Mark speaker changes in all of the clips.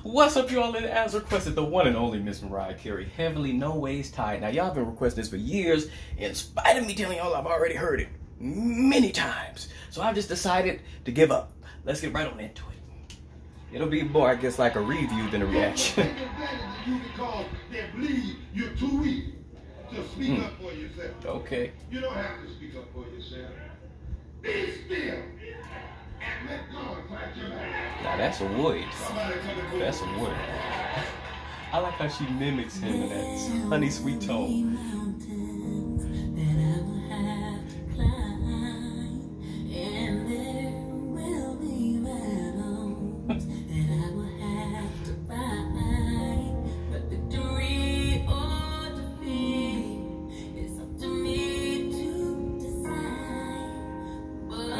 Speaker 1: What's up, y'all? And as requested, the one and only Miss Mariah Carey, heavily no ways tied. Now, y'all been requesting this for years, in spite of me telling y'all I've already heard it many times. So I've just decided to give up. Let's get right on into it. It'll be more, I guess, like a review than a reaction.
Speaker 2: Because they believe you're too weak to speak up for yourself.
Speaker 1: Okay.
Speaker 2: You don't have to speak up for yourself. Be still and let God fight your back.
Speaker 1: Now that's a wood. That's a wood. I like how she mimics him in that honey sweet tone.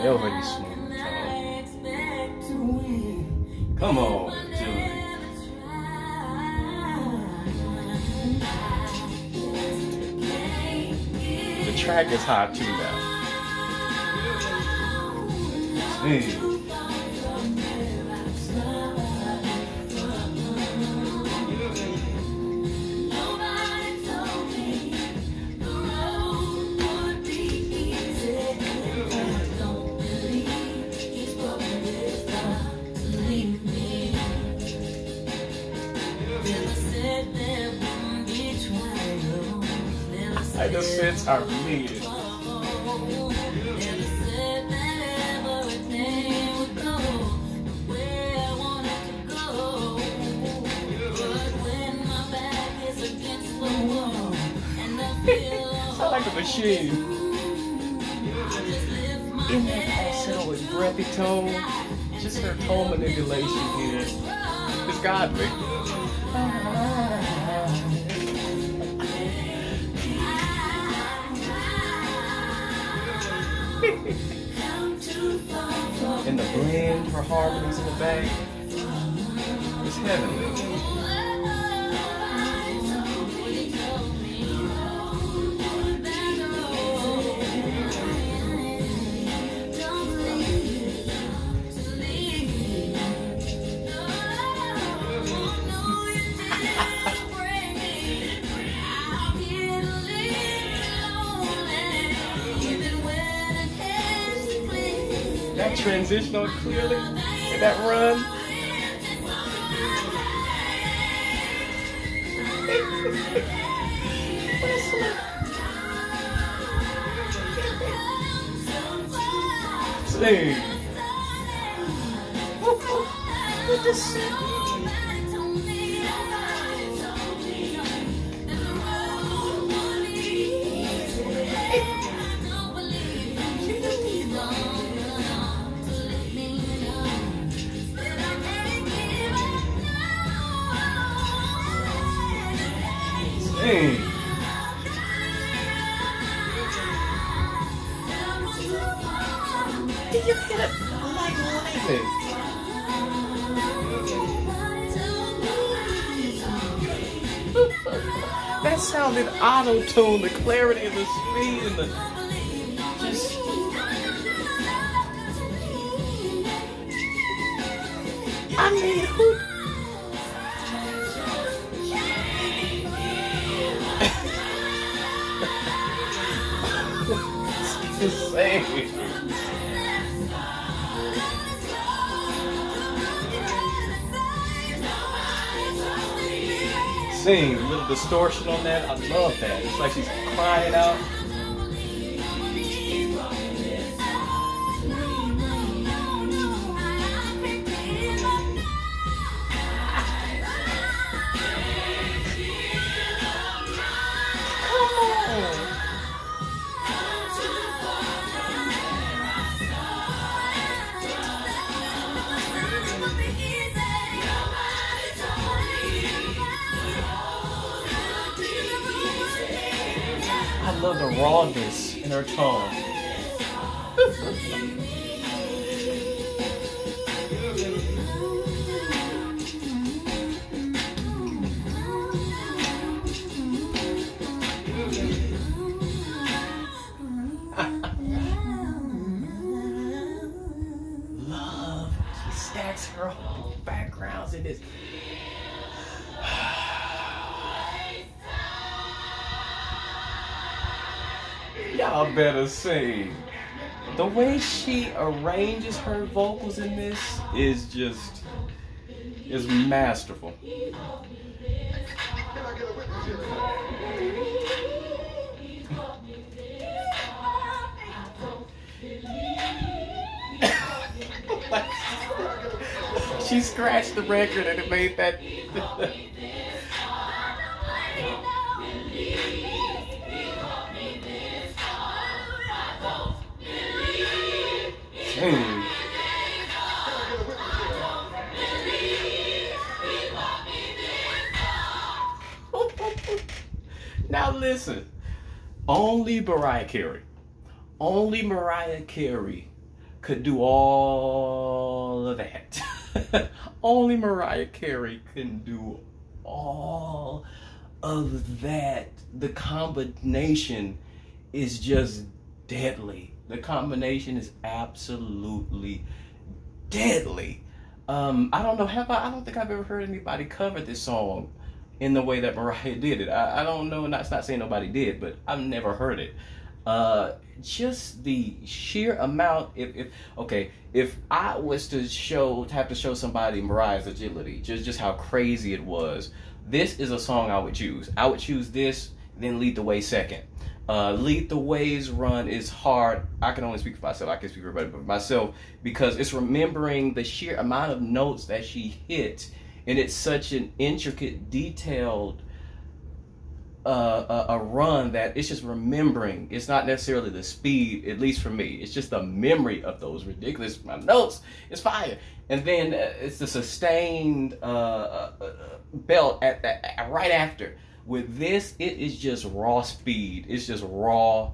Speaker 1: That was like smooth. Come on, Julie. The track is hot too now. The fits are needed. Sound like a machine. In that falsetto with breathy tone, just her tone manipulation here. It's godly. And the blend, her harmonies in the back, it's heavenly. That transition on clearly and that run. Sing. With the Hey. Did you hit it like lightning? That sounded auto-tuned, the clarity and the speed and the just I mean, who? Insane. Sing, a little distortion on that. I love that. It's like she's crying out. I love the rawness in her tone. Love. She stacks her whole backgrounds in this Y'all better sing. The way she arranges her vocals in this is masterful.
Speaker 2: Can I get a witness here?
Speaker 1: She scratched the record and it made that. Now listen, only Mariah Carey could do all of that. Only Mariah Carey can do all of that. The combination is just deadly. The combination is absolutely deadly. I don't know. I don't think I've ever heard anybody cover this song in the way that Mariah did it. I don't know. It's not saying nobody did, but I've never heard it. Just the sheer amount. If I was to have to show somebody Mariah's agility, just how crazy it was, this is a song I would choose. I would choose this, then Lead the Way second. Lead the Way's run is hard. I can only speak for myself. I can speak for everybody but myself, because it's remembering the sheer amount of notes that she hit, and it's such an intricate, detailed a run that it's just remembering. It's not necessarily the speed, at least for me. It's just the memory of those ridiculous notes. It's fire. And then it's the sustained belt right after. With this, it is just raw speed. It's just raw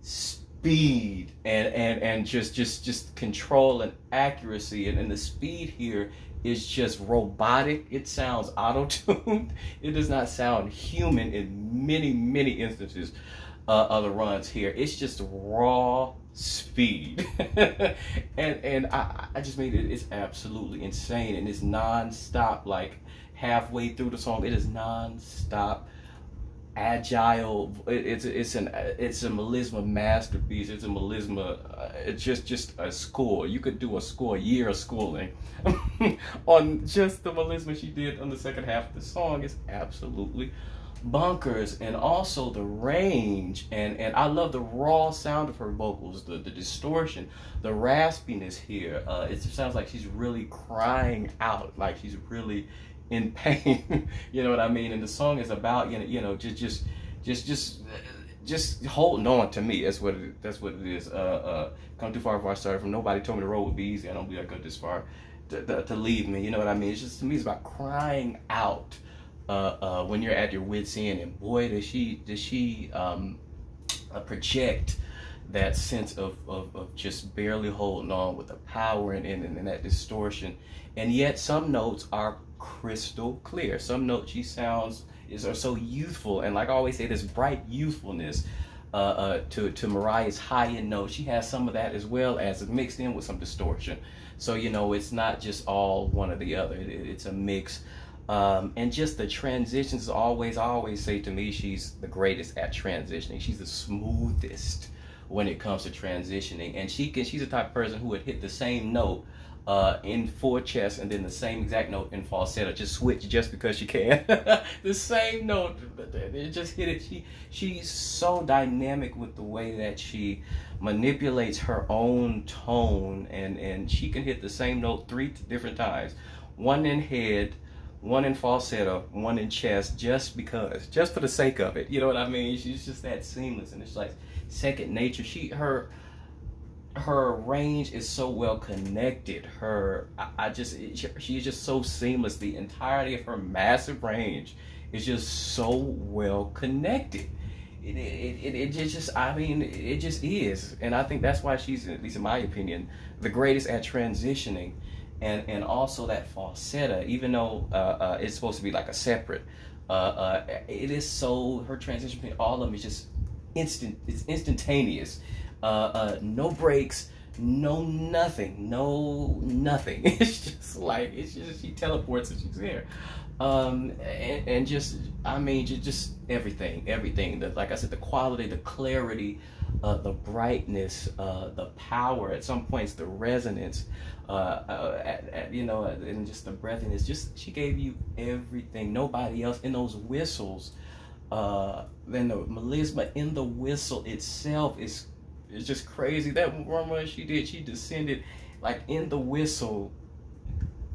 Speaker 1: speed and just control and accuracy. And the speed here is just robotic. It sounds auto-tuned. It does not sound human in many instances of the runs here. It's just raw speed. and I just made it. It's absolutely insane, and it's non-stop. Like halfway through the song, it is non-stop, agile. It's a melisma masterpiece. It's a melisma. It's just a score. You could do a year of schooling on just the melisma she did on the second half of the song. It's absolutely bonkers. And also the range, and I love the raw sound of her vocals, the distortion, the raspiness here. It sounds like she's really crying out, like she's really in pain. You know what I mean? And the song is about just holding on to me. That's what it is. Come too far before I started from. Nobody told me the road would be easy. I don't believe I go this far to leave me. You know what I mean? It's just, to me, it's about crying out when you're at your wit's end. And boy, does she project that sense of just barely holding on with the power and that distortion. And yet some notes are crystal clear. Some notes she sounds are so youthful, and like I always say, this bright youthfulness to Mariah's high-end notes. She has some of that as well as mixed in with some distortion. So, you know, it's not just all one or the other. It's a mix. And just the transitions, I always say, to me, she's the greatest at transitioning. She's the smoothest when it comes to transitioning. And she's the type of person who would hit the same note in full chest and then the same exact note in falsetto. Just switch just because she can. The same note, just hit it. She's so dynamic with the way that she manipulates her own tone, and she can hit the same note 3 different times. One in head, one in falsetto, one in chest, just because, just for the sake of it. You know what I mean? She's just that seamless, and it's like second nature. Her range is so well connected. She's just so seamless. The entirety of her massive range is just so well connected. It just is. And I think that's why she's, at least in my opinion, the greatest at transitioning. And also that falsetto, even though it's supposed to be like a separate, it is so, her transition between all of them is just instant. It's instantaneous. No breaks, no nothing. It's just like, she teleports and she's there. And just everything. Like I said, the quality, the clarity the brightness, the power, at some points the resonance, and just the breathiness. Just she gave you everything. Nobody else. In those whistles, then the melisma in the whistle itself is just crazy. That one run she did, she descended like in the whistle,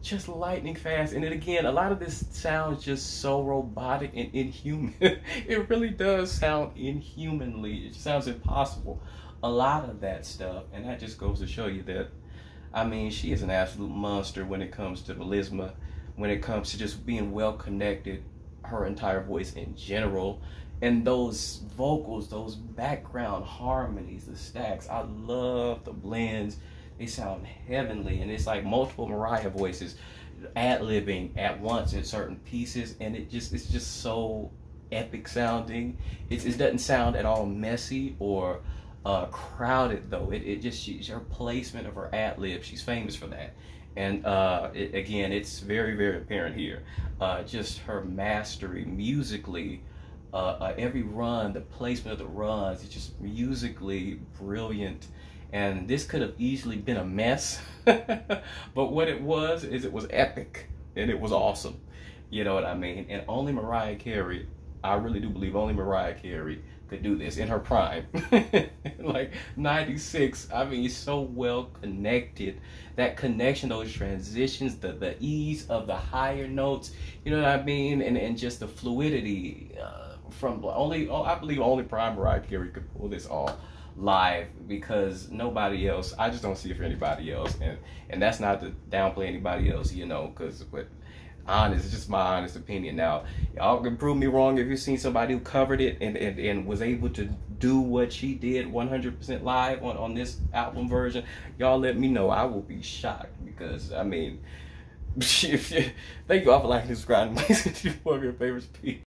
Speaker 1: just lightning fast. And then again, a lot of this sounds just so robotic and inhuman. It really does sound inhumanly. It sounds impossible. A lot of that stuff, and that just goes to show you that, I mean, she is an absolute monster when it comes to melisma, when it comes to just being well connected, her entire voice in general. And those vocals, those background harmonies, the stacks, I love the blends. They sound heavenly, and it's like multiple Mariah voices ad-libbing at once in certain pieces, and it's just so epic sounding. It doesn't sound at all messy or crowded though. Her placement of her ad-lib, she's famous for that. And again, it's very, very apparent here. Just her mastery musically, every run, the placement of the runs, it's just musically brilliant. And this could have easily been a mess, but what it was epic, and it was awesome. You know what I mean? And only Mariah Carey, I really do believe only Mariah Carey could do this in her prime. Like 96, I mean, so well connected. That connection, those transitions, the ease of the higher notes, you know what I mean? And just the fluidity from I believe only prime Mariah Carey could pull this off live, because nobody else, I just don't see it for anybody else. And that's not to downplay anybody else, you know, but honest, it's just my honest opinion. Now, y'all can prove me wrong if you've seen somebody who covered it and was able to do what she did 100% live on this album version. Y'all let me know. I will be shocked, because I mean, thank you all for liking and subscribing. Please continue to one of your favorites. Peace.